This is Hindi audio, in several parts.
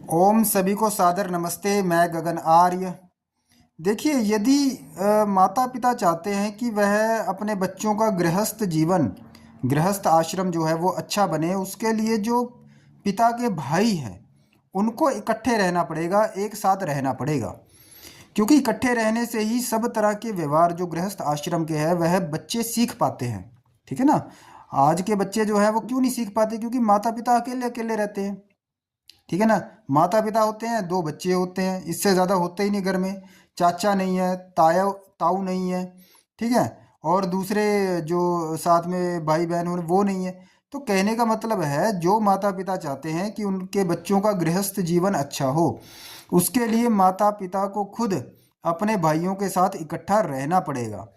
ओम सभी को सादर नमस्ते। मैं गगन आर्य। देखिए, यदि माता पिता चाहते हैं कि वह अपने बच्चों का गृहस्थ जीवन, गृहस्थ आश्रम जो है वो अच्छा बने, उसके लिए जो पिता के भाई हैं उनको इकट्ठे रहना पड़ेगा, एक साथ रहना पड़ेगा। क्योंकि इकट्ठे रहने से ही सब तरह के व्यवहार जो गृहस्थ आश्रम के हैं वह बच्चे सीख पाते हैं। ठीक है ना। आज के बच्चे जो है वो क्यों नहीं सीख पाते? क्योंकि माता पिता अकेले अकेले रहते हैं। ठीक है ना। माता पिता होते हैं, दो बच्चे होते हैं, इससे ज़्यादा होते ही नहीं घर में। चाचा नहीं है, ताया ताऊ नहीं है। ठीक है। और दूसरे जो साथ में भाई बहन हो वो नहीं है। तो कहने का मतलब है, जो माता पिता चाहते हैं कि उनके बच्चों का गृहस्थ जीवन अच्छा हो, उसके लिए माता पिता को खुद अपने भाइयों के साथ इकट्ठा रहना पड़ेगा।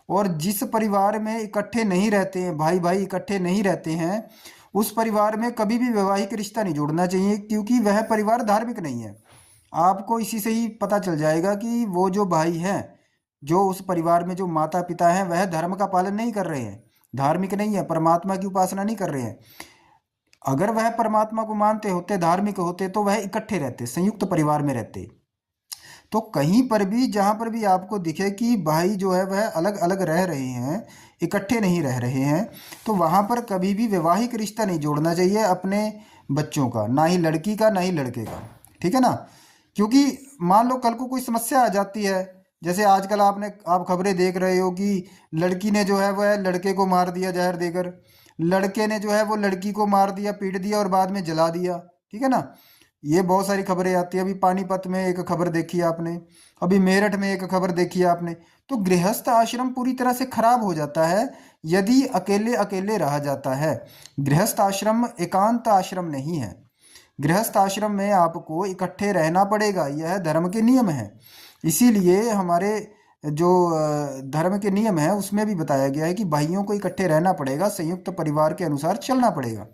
और जिस परिवार में इकट्ठे नहीं रहते हैं, भाई भाई इकट्ठे नहीं रहते हैं, उस परिवार में कभी भी वैवाहिक रिश्ता नहीं जोड़ना चाहिए, क्योंकि वह परिवार धार्मिक नहीं है। आपको इसी से ही पता चल जाएगा कि वो जो भाई हैं, जो उस परिवार में जो माता पिता हैं, वह धर्म का पालन नहीं कर रहे हैं, धार्मिक नहीं है, परमात्मा की उपासना नहीं कर रहे हैं। अगर वह परमात्मा को मानते होते, धार्मिक होते, तो वह इकट्ठे रहते, संयुक्त परिवार में रहते। तो कहीं पर भी, जहाँ पर भी आपको दिखे कि भाई जो है वह अलग अलग रह रहे हैं, इकट्ठे नहीं रह रहे हैं, तो वहाँ पर कभी भी वैवाहिक रिश्ता नहीं जोड़ना चाहिए अपने बच्चों का, ना ही लड़की का ना ही लड़के का। ठीक है ना। क्योंकि मान लो कल को कोई समस्या आ जाती है, जैसे आजकल आप खबरें देख रहे हो कि लड़की ने जो है वह लड़के को मार दिया जहर देकर, लड़के ने जो है वो लड़की को मार दिया, पीट दिया और बाद में जला दिया। ठीक है ना। ये बहुत सारी खबरें आती है। अभी पानीपत में एक खबर देखी है आपने, अभी मेरठ में एक खबर देखी है आपने। तो गृहस्थ आश्रम पूरी तरह से खराब हो जाता है यदि अकेले अकेले रहा जाता है। गृहस्थ आश्रम एकांत आश्रम नहीं है। गृहस्थ आश्रम में आपको इकट्ठे रहना पड़ेगा, यह धर्म के नियम है। इसीलिए हमारे जो धर्म के नियम है उसमें भी बताया गया है कि भाइयों को इकट्ठे रहना पड़ेगा, संयुक्त परिवार के अनुसार चलना पड़ेगा।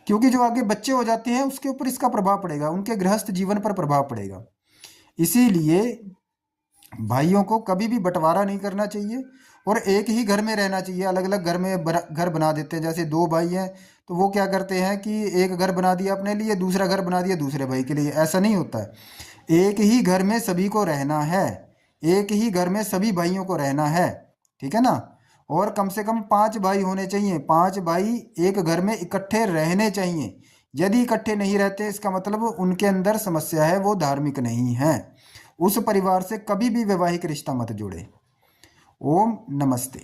क्योंकि जो आगे बच्चे हो जाते हैं उसके ऊपर इसका प्रभाव पड़ेगा, उनके गृहस्थ जीवन पर प्रभाव पड़ेगा। इसीलिए भाइयों को कभी भी बंटवारा नहीं करना चाहिए और एक ही घर में रहना चाहिए। अलग अलग घर में घर बना देते हैं। जैसे दो भाई हैं तो वो क्या करते हैं कि एक घर बना दिया अपने लिए, दूसरा घर बना दिया दूसरे भाई के लिए। ऐसा नहीं होता है। एक ही घर में सभी को रहना है, एक ही घर में सभी भाइयों को रहना है। ठीक है ना। और कम से कम 5 भाई होने चाहिए, 5 भाई एक घर में इकट्ठे रहने चाहिए। यदि इकट्ठे नहीं रहते, इसका मतलब उनके अंदर समस्या है, वो धार्मिक नहीं है। उस परिवार से कभी भी वैवाहिक रिश्ता मत जोड़े। ओम नमस्ते।